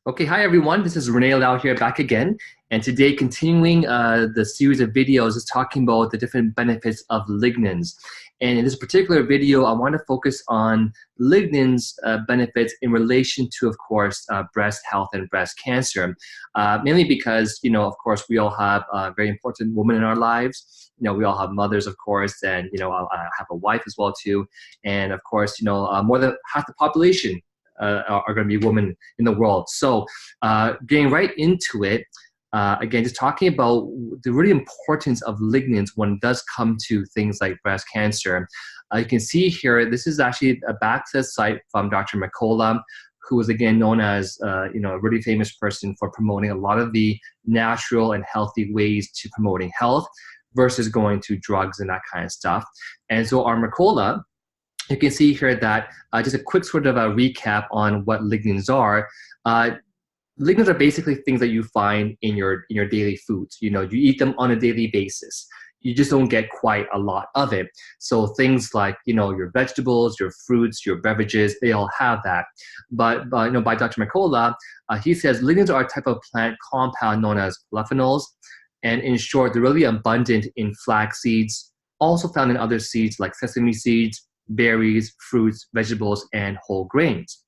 Okay, hi everyone. This is Renee Lau here back again. And today, continuing the series of videos, is talking about the different benefits of lignans. And in this particular video, I want to focus on lignans benefits in relation to, of course, breast health and breast cancer. Mainly because, of course, we all have very important women in our lives. We all have mothers, of course, and, I have a wife as well, too. And, of course, more than half the population are going to be women in the world. So getting right into it, again, just talking about the really importance of lignans when it does come to things like breast cancer. You can see here, this is actually a back-to site from Dr. McCullough, who is again known as a really famous person for promoting a lot of the natural and healthy ways to promoting health versus going to drugs and that kind of stuff. And so our McCullough, you can see here that just a quick sort of a recap on what lignans are. Lignans are basically things that you find in your daily foods. You eat them on a daily basis. You just don't get quite a lot of it. So things like your vegetables, your fruits, your beverages, they all have that. But by Dr. McCullough, he says lignans are a type of plant compound known as polyphenols, and in short, they're really abundant in flax seeds, also found in other seeds like sesame seeds, berries, fruits, vegetables, and whole grains.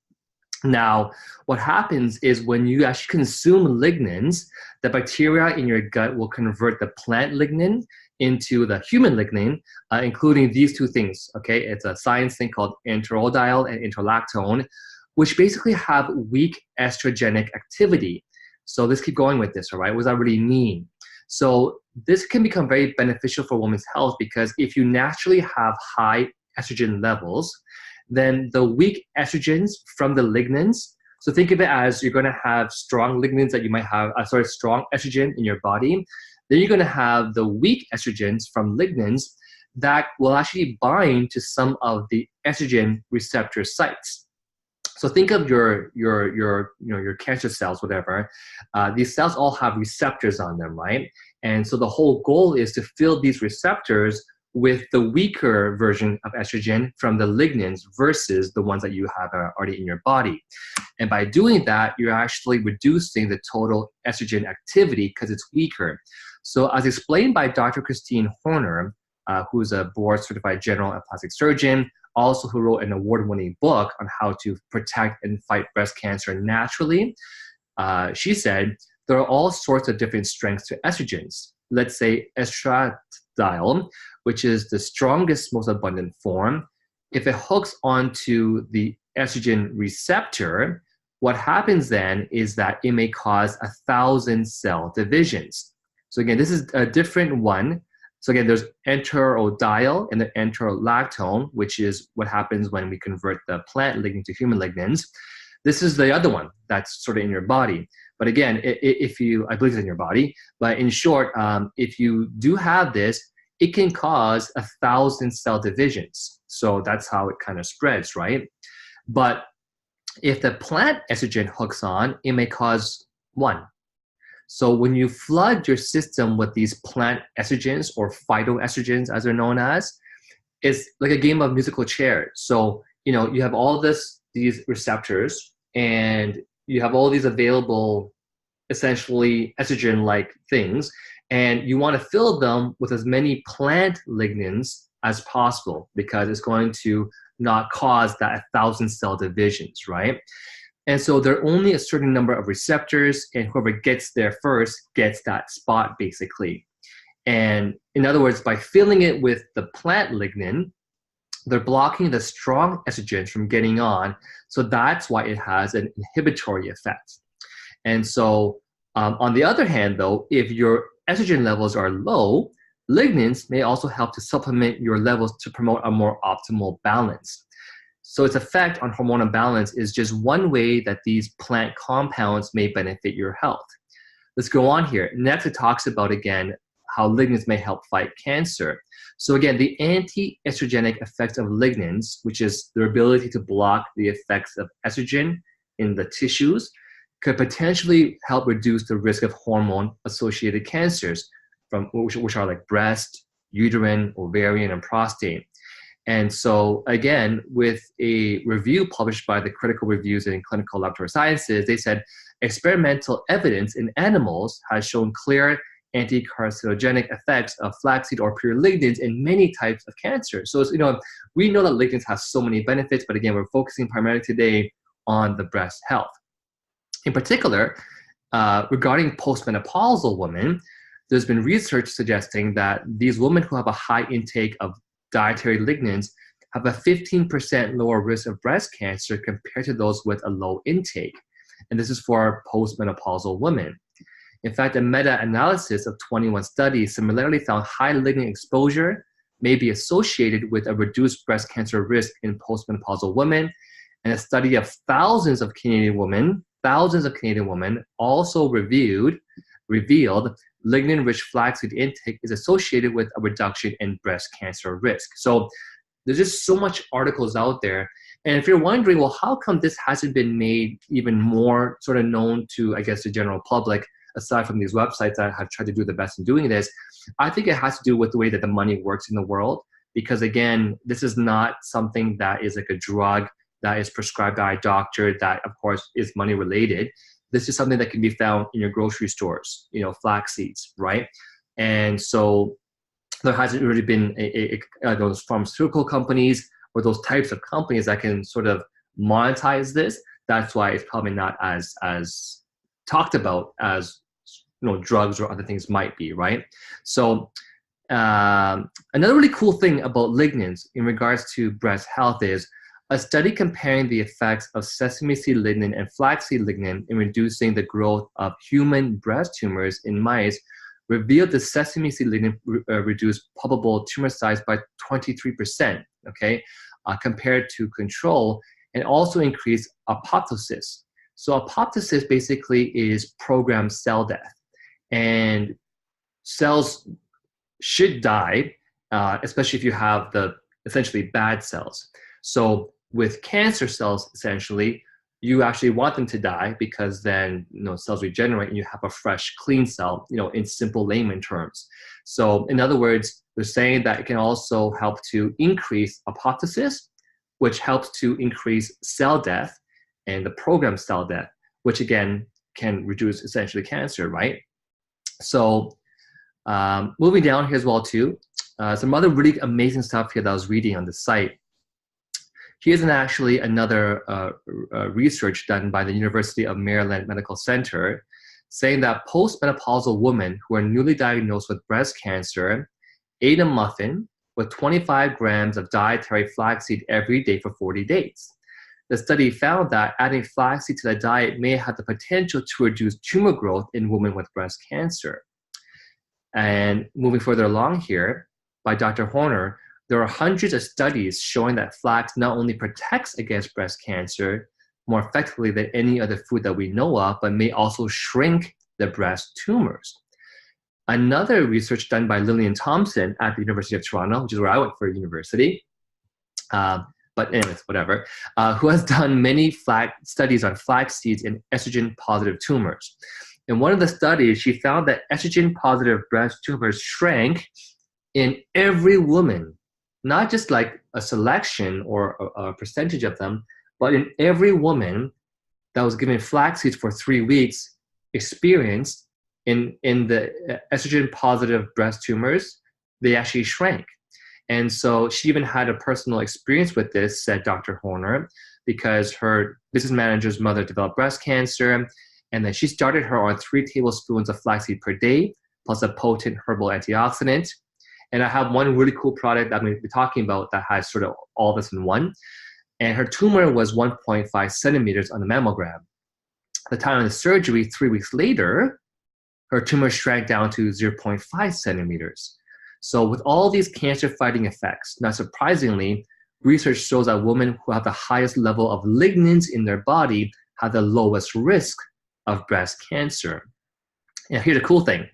Now, what happens is when you actually consume lignans, the bacteria in your gut will convert the plant lignin into the human lignin, including these two things, okay? It's a science thing called enterodyl and interlactone, which basically have weak estrogenic activity. So let's keep going with this, all right? What does that really mean? So this can become very beneficial for women's health because if you naturally have high estrogen levels, then the weak estrogens from the lignans, so think of it as you're going to have strong lignans that you might have, strong estrogen in your body, then you're going to have the weak estrogens from lignans that will actually bind to some of the estrogen receptor sites. So think of your cancer cells, whatever. These cells all have receptors on them, right? And so the whole goal is to fill these receptors with the weaker version of estrogen from the lignans versus the ones that you have already in your body. And by doing that, you're actually reducing the total estrogen activity because it's weaker. So as explained by Dr. Christine Horner, who's a board-certified general and plastic surgeon, also who wrote an award-winning book on how to protect and fight breast cancer naturally, she said, there are all sorts of different strengths to estrogens. Let's say estradiol, which is the strongest, most abundant form. If it hooks onto the estrogen receptor, what happens then is that it may cause 1,000 cell divisions. So again, this is a different one. So again, there's enterodyl and the enterolactone, which is what happens when we convert the plant lignin to human lignans. This is the other one that's sort of in your body. But again, I believe it's in your body, but in short, if you do have this, it can cause 1,000 cell divisions. So that's how it kind of spreads, right? But if the plant estrogen hooks on, it may cause 1. So when you flood your system with these plant estrogens or phytoestrogens, as they're known as, it's like a game of musical chairs. So, you have all these receptors and you have all these available, essentially estrogen-like things, and you want to fill them with as many plant lignans as possible because it's going to not cause that 1,000 cell divisions, right? And so there are only a certain number of receptors, and whoever gets there first gets that spot, basically. And in other words, by filling it with the plant lignin, they're blocking the strong estrogens from getting on. So that's why it has an inhibitory effect. And so on the other hand, though, if your estrogen levels are low, lignans may also help to supplement your levels to promote a more optimal balance. So its effect on hormonal balance is just one way that these plant compounds may benefit your health. Let's go on here. Next, it talks about, again, how lignans may help fight cancer. So again, the anti-estrogenic effects of lignans, which is their ability to block the effects of estrogen in the tissues, could potentially help reduce the risk of hormone-associated cancers, which are like breast, uterine, ovarian, and prostate. And so again, with a review published by the Critical Reviews in Clinical Laboratory Sciences, they said experimental evidence in animals has shown clear anti-carcinogenic effects of flaxseed or pure lignans in many types of cancer. So it's, we know that lignans has so many benefits, but again, we're focusing primarily today on the breast health. In particular, regarding postmenopausal women, there's been research suggesting that these women who have a high intake of dietary lignans have a 15% lower risk of breast cancer compared to those with a low intake. And this is for postmenopausal women. In fact, a meta-analysis of 21 studies similarly found high lignan exposure may be associated with a reduced breast cancer risk in postmenopausal women. And a study of thousands of Canadian women also revealed lignan-rich flaxseed intake is associated with a reduction in breast cancer risk. So there's just so much articles out there. And if you're wondering, well, how come this hasn't been made even more sort of known to, I guess, the general public, aside from these websites that have tried to do the best in doing this, I think it has to do with the way that the money works in the world. Because again, this is not something that is like a drug that is prescribed by a doctor that, of course, is money related. This is something that can be found in your grocery stores, flax seeds, right? And so there hasn't really been those pharmaceutical companies or those types of companies that can sort of monetize this. That's why it's probably not as talked about as drugs or other things might be, right? So another really cool thing about lignans in regards to breast health is a study comparing the effects of sesame seed lignan and flaxseed lignan in reducing the growth of human breast tumors in mice revealed the sesame seed lignan reduced probable tumor size by 23%, compared to control, and also increased apoptosis. So apoptosis basically is programmed cell death, and cells should die, especially if you have the essentially bad cells. So with cancer cells, essentially, you actually want them to die because then cells regenerate and you have a fresh, clean cell, in simple layman terms. So in other words, they're saying that it can also help to increase apoptosis, which helps to increase cell death and the programmed cell death, which again can reduce essentially cancer, right? So moving down here as well too, some other really amazing stuff here that I was reading on the site. Here's another research done by the University of Maryland Medical Center saying that postmenopausal women who are newly diagnosed with breast cancer ate a muffin with 25 grams of dietary flaxseed every day for 40 days. The study found that adding flaxseed to the diet may have the potential to reduce tumor growth in women with breast cancer. And moving further along here, by Dr. Horner, there are hundreds of studies showing that flax not only protects against breast cancer more effectively than any other food that we know of, but may also shrink the breast tumors. Another research done by Lillian Thompson at the University of Toronto, which is where I went for university, but anyways, whatever, who has done many studies on flax seeds in estrogen-positive tumors. In one of the studies, she found that estrogen-positive breast tumors shrank in every woman, not just like a selection or a percentage of them, but in every woman that was given flax seeds for 3 weeks experienced in the estrogen-positive breast tumors, they actually shrank. And so she even had a personal experience with this, said Dr. Horner, because her business manager's mother developed breast cancer, and then she started her on 3 tablespoons of flaxseed per day, plus a potent herbal antioxidant. And I have one really cool product that I'm going to be talking about that has sort of all this in one. And her tumor was 1.5 centimeters on the mammogram. At the time of the surgery, 3 weeks later, her tumor shrank down to 0.5 centimeters. So with all these cancer-fighting effects, not surprisingly, research shows that women who have the highest level of lignans in their body have the lowest risk of breast cancer. And here's the cool thing.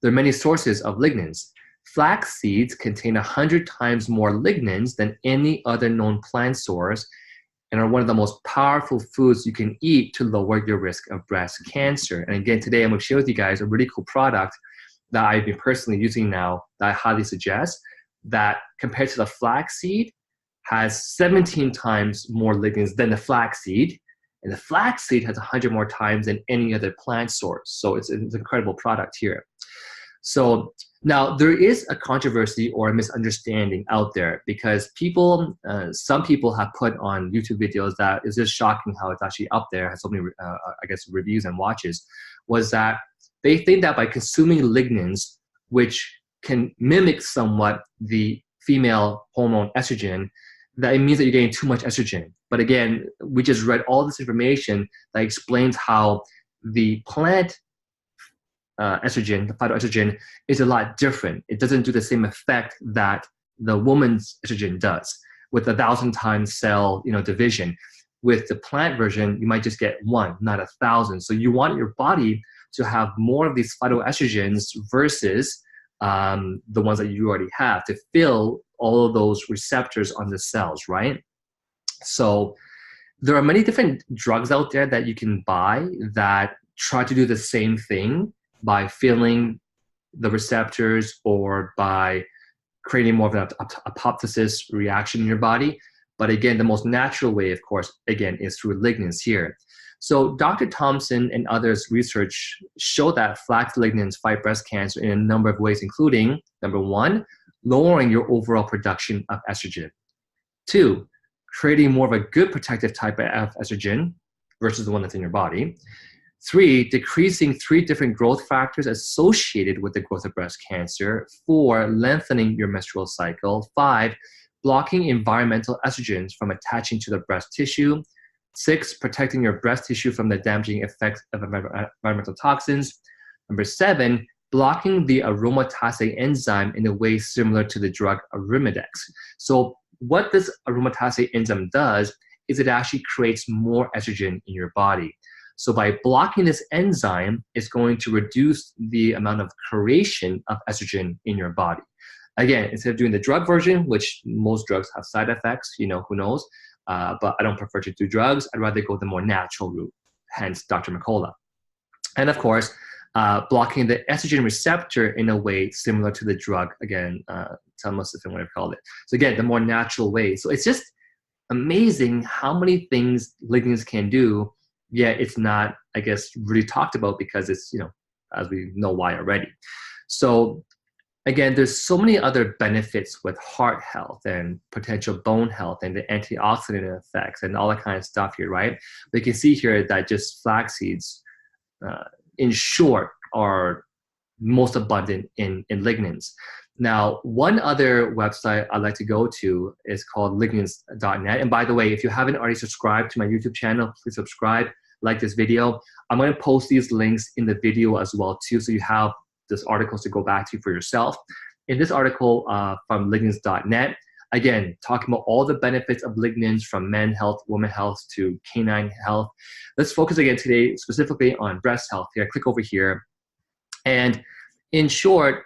There are many sources of lignans. Flax seeds contain 100 times more lignans than any other known plant source and are one of the most powerful foods you can eat to lower your risk of breast cancer. And again, today I'm going to share with you guys a really cool product that I've been personally using now that I highly suggest, that compared to the flax seed, has 17 times more lignans than the flaxseed. And the flaxseed has 100 more times than any other plant source. So it's an incredible product here. So now there is a controversy or a misunderstanding out there because people, some people have put on YouTube videos that is just shocking how it's actually up there, has so many, I guess, reviews and watches, was that they think that by consuming lignans, which can mimic somewhat the female hormone estrogen, that it means that you're getting too much estrogen. But again, we just read all this information that explains how the plant estrogen, the phytoestrogen, is a lot different. It doesn't do the same effect that the woman's estrogen does with 1,000 times cell division. With the plant version, you might just get 1, not 1,000. So you want your body to have more of these phytoestrogens versus the ones that you already have to fill all of those receptors on the cells, right? So there are many different drugs out there that you can buy that try to do the same thing by filling the receptors or by creating more of an apoptosis reaction in your body. But again, the most natural way, of course, again, is through lignans here. So Dr. Thompson and others' research show that flax lignans fight breast cancer in a number of ways, including, number 1, lowering your overall production of estrogen. 2, creating more of a good protective type of estrogen versus the one that's in your body. 3, decreasing 3 different growth factors associated with the growth of breast cancer. 4, lengthening your menstrual cycle. 5, blocking environmental estrogens from attaching to the breast tissue. 6, protecting your breast tissue from the damaging effects of environmental toxins. Number 7, blocking the aromatase enzyme in a way similar to the drug Arimidex. So what this aromatase enzyme does is it actually creates more estrogen in your body. So by blocking this enzyme, it's going to reduce the amount of creation of estrogen in your body. Again, instead of doing the drug version, which most drugs have side effects, who knows, but I don't prefer to do drugs. I'd rather go the more natural route, hence Dr. Mercola. And of course, blocking the estrogen receptor in a way similar to the drug, again, tamoxifen, whatever you call it. So again, the more natural way. So it's just amazing how many things lignans can do, yet it's not, I guess, really talked about because it's, as we know why already. So again, there's so many other benefits with heart health and potential bone health and the antioxidant effects and all that kind of stuff here, right? But you can see here that just flax seeds, in short, are most abundant in lignans. Now, one other website I'd like to go to is called Lignans.net. And by the way, if you haven't already subscribed to my YouTube channel, please subscribe, like this video. I'm going to post these links in the video as well too, so you have this articles to go back to for yourself. In this article from Lignans.net, again, talking about all the benefits of lignans from men health, women health to canine health. Let's focus again today specifically on breast health here. Click over here. And in short,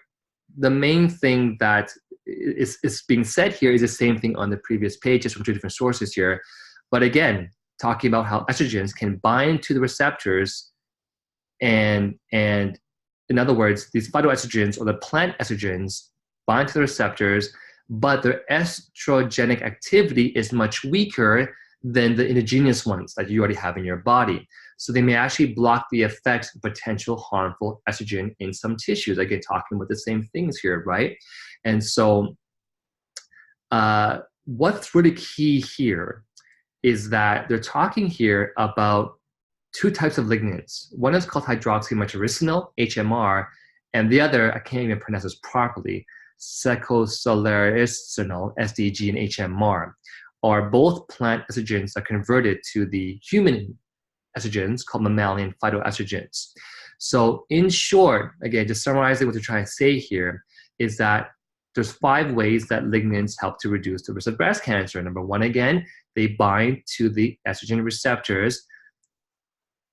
the main thing that is being said here is the same thing on the previous pages from 2 different sources here. But again, talking about how estrogens can bind to the receptors and in other words, these phytoestrogens or the plant estrogens bind to the receptors, but their estrogenic activity is much weaker than the indigenous ones that you already have in your body. So they may actually block the effects of potential harmful estrogen in some tissues. Again, talking about the same things here, right? And so what's really key here is that they're talking here about 2 types of lignans. One is called hydroxymethylricinal, HMR, and the other, I can't even pronounce this properly, secosolaricinol, SDG, and HMR, are both plant estrogens that are converted to the human estrogens called mammalian phytoestrogens. So in short, again, just summarizing what they're trying to say here is that there's 5 ways that lignans help to reduce the risk of breast cancer. Number 1, again, they bind to the estrogen receptors,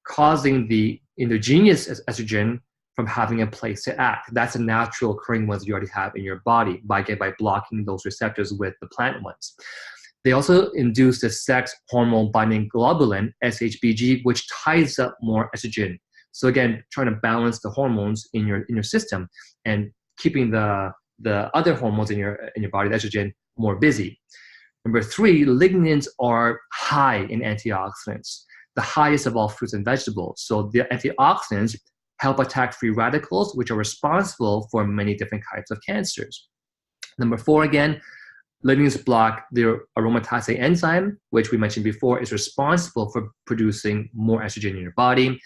causing the endogenous estrogen from having a place to act. That's a natural occurring ones you already have in your body by blocking those receptors with the plant ones. They also induce the sex hormone binding globulin, SHBG, which ties up more estrogen. So again, trying to balance the hormones in your system and keeping the other hormones in your body, the estrogen, more busy. Number 3, lignans are high in antioxidants, the highest of all fruits and vegetables. So the antioxidants help attack free radicals, which are responsible for many different types of cancers. Number 4, again, lignans block the aromatase enzyme, which we mentioned before is responsible for producing more estrogen in your body.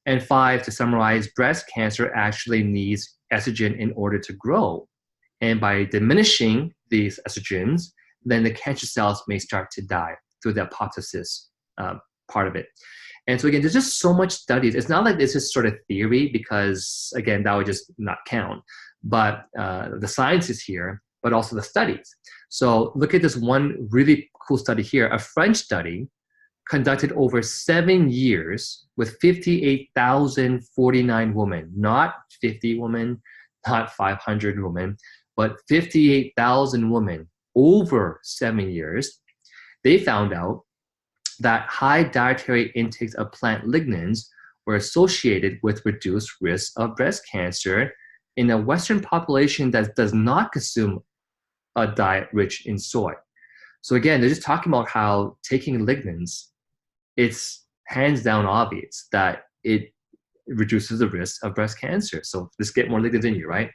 And 5, to summarize, breast cancer actually needs estrogen in order to grow. And by diminishing these estrogens, then the cancer cells may start to die through the apoptosis part of it. And so again, there's just so much studies. It's not like this is sort of theory because, again, that would just not count. But the science is here, but also the studies. So look at this one really cool study here, a French study conducted over 7 years with 58,049 women, not 50 women, not 500 women, but 58,000 women over 7 years. They found out that high dietary intakes of plant lignans were associated with reduced risk of breast cancer in a Western population that does not consume a diet rich in soy. So again, they're just talking about how taking lignans, it's hands down obvious that it reduces the risk of breast cancer. So just get more lignans in you, right?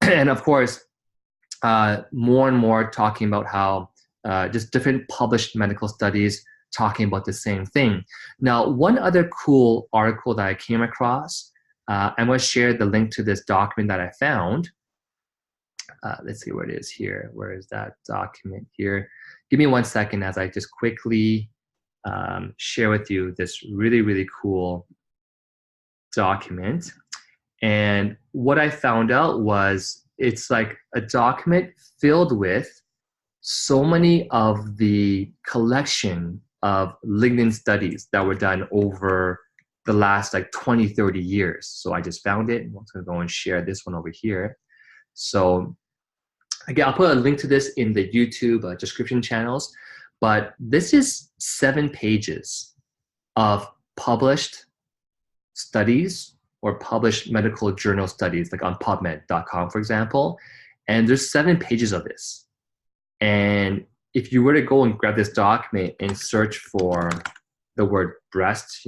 And of course, more and more talking about how just different published medical studies talking about the same thing. Now, one other cool article that I came across, I'm going to share the link to this document that I found. Let's see where it is here. Where is that document here? Give me 1 second as I just quickly share with you this really, really cool document. And what I found out was it's like a document filled with so many of the collection of lignin studies that were done over the last like 20, 30 years. So I just found it. I'm going to go and share this one over here. So again, I'll put a link to this in the YouTube description channels, but this is 7 pages of published studies or published medical journal studies, like on PubMed.com, for example. And there's 7 pages of this. And if you were to go and grab this document and search for the word breast,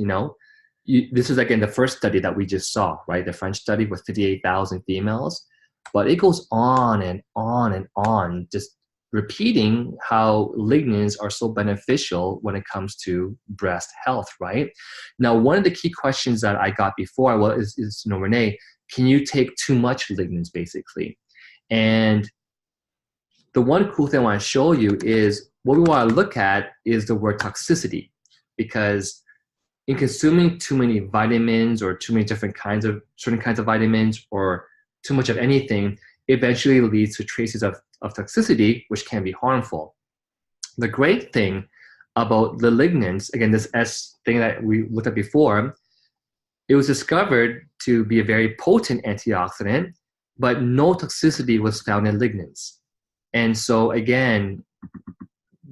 this is again the first study that we just saw, right? The French study with 58,000 females. But it goes on and on and on, just repeating how lignans are so beneficial when it comes to breast health, right? Now, one of the key questions that I got before is Renee, can you take too much lignans, basically? And the one cool thing I want to show you is what we want to look at is the word toxicity, because in consuming too many vitamins or too many certain kinds of vitamins or too much of anything eventually leads to traces of toxicity, which can be harmful. The great thing about the lignans, again, this S thing that we looked at before, it was discovered to be a very potent antioxidant, but no toxicity was found in lignans. And so again,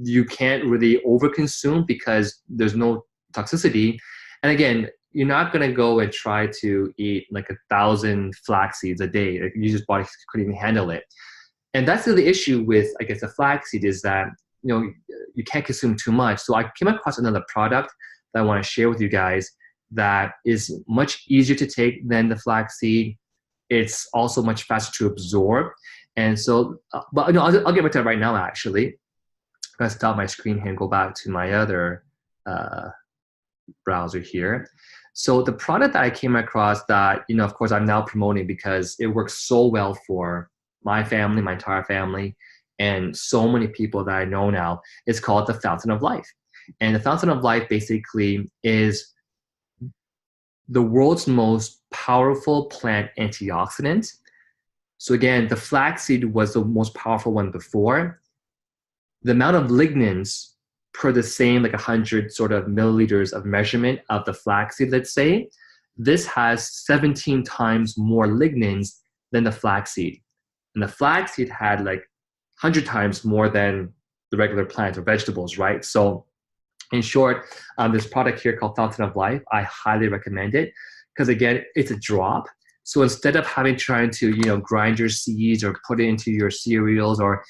you can't really overconsume because there's no toxicity. And again, you're not going to go and try to eat like 1,000 flax seeds a day. Like, your body couldn't even handle it. And that's the issue with, I guess, the flaxseed is that, you can't consume too much. So I came across another product that I want to share with you guys that is much easier to take than the flaxseed. It's also much faster to absorb. And so, but I'll get back to that right now, actually. I'm going to stop my screen here and go back to my other browser here. So the product that I came across that, of course, I'm now promoting because it works so well for my family, my entire family, and so many people that I know now, is called the Fountain of Life. And the Fountain of Life basically is the world's most powerful plant antioxidant. So again, the flaxseed was the most powerful one before. The amount of lignans per the same 100 sort of milliliters of measurement of the flaxseed, let's say, this has 17 times more lignans than the flaxseed. And the flaxseed had 100 times more than the regular plants or vegetables, right? So in short, this product here called Fountain of Life, I highly recommend it because again, it's a drop. So instead of trying to, grind your seeds or put it into your cereals or,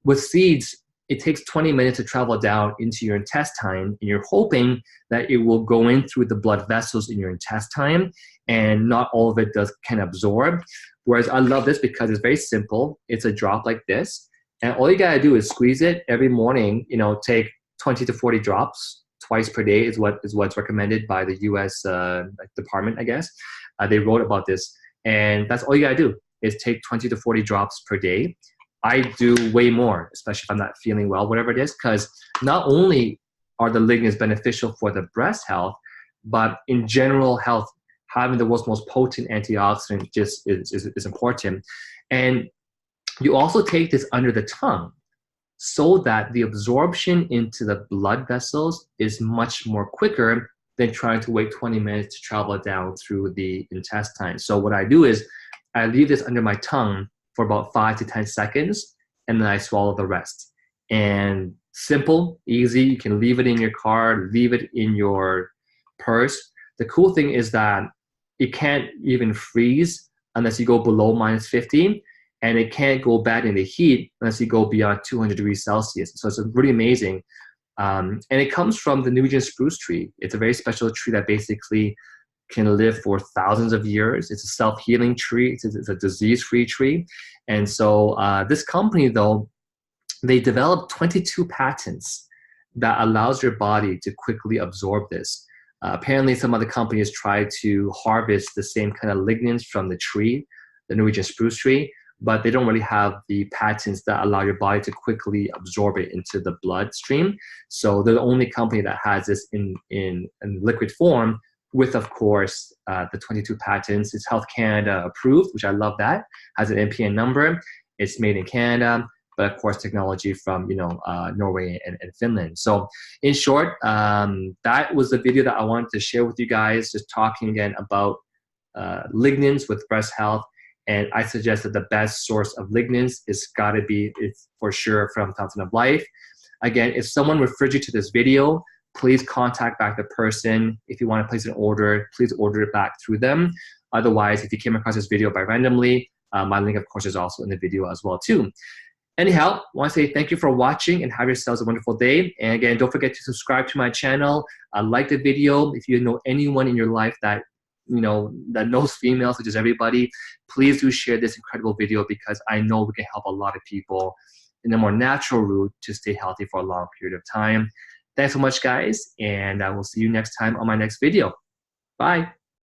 with seeds, it takes 20 minutes to travel down into your intestine, and you're hoping that it will go in through the blood vessels in your intestine, and not all of it can absorb. Whereas I love this because it's very simple. It's a drop like this, and all you gotta do is squeeze it every morning. Take 20 to 40 drops twice per day is what's recommended by the U.S. Department, I guess. They wrote about this, and that's all you gotta do is take 20 to 40 drops per day. I do way more, especially if I'm not feeling well, whatever it is, because not only are the lignans beneficial for the breast health, but in general health, having the world's most potent antioxidant just is important. And you also take this under the tongue so that the absorption into the blood vessels is much more quicker than trying to wait 20 minutes to travel down through the intestine. So what I do is I leave this under my tongue for about 5 to 10 seconds, and then I swallow the rest. And simple, easy. You can leave it in your car, leave it in your purse. The cool thing is that it can't even freeze unless you go below -50, and it can't go bad in the heat unless you go beyond 200 degrees Celsius. So it's really amazing. And it comes from the Norwegian spruce tree. It's a very special tree that basically can live for thousands of years. It's a self-healing tree. It's a disease-free tree. And so this company, though, they developed 22 patents that allows your body to quickly absorb this. Apparently, some other companies try to harvest the same kind of lignans from the tree, the Norwegian spruce tree, but they don't really have the patents that allow your body to quickly absorb it into the bloodstream. So they're the only company that has this in liquid form, with, of course, the 22 patents. It's Health Canada approved, which I love that. Has an NPN number. It's made in Canada, but of course, technology from Norway and Finland. So in short, that was the video that I wanted to share with you guys, just talking again about lignans with breast health. And I suggest that the best source of lignans is gotta be, it's for sure, from Fountain of Life. Again, if someone referred you to this video, please contact back the person. If you want to place an order, please order it back through them. Otherwise, if you came across this video by randomly, my link, of course, is also in the video as well, too. Anyhow, I want to say thank you for watching and have yourselves a wonderful day. And again, don't forget to subscribe to my channel. Like the video. If you know anyone in your life that that knows females, such as everybody, please do share this incredible video, because I know we can help a lot of people in a more natural route to stay healthy for a long period of time. Thanks so much, guys, and I will see you next time on my next video. Bye.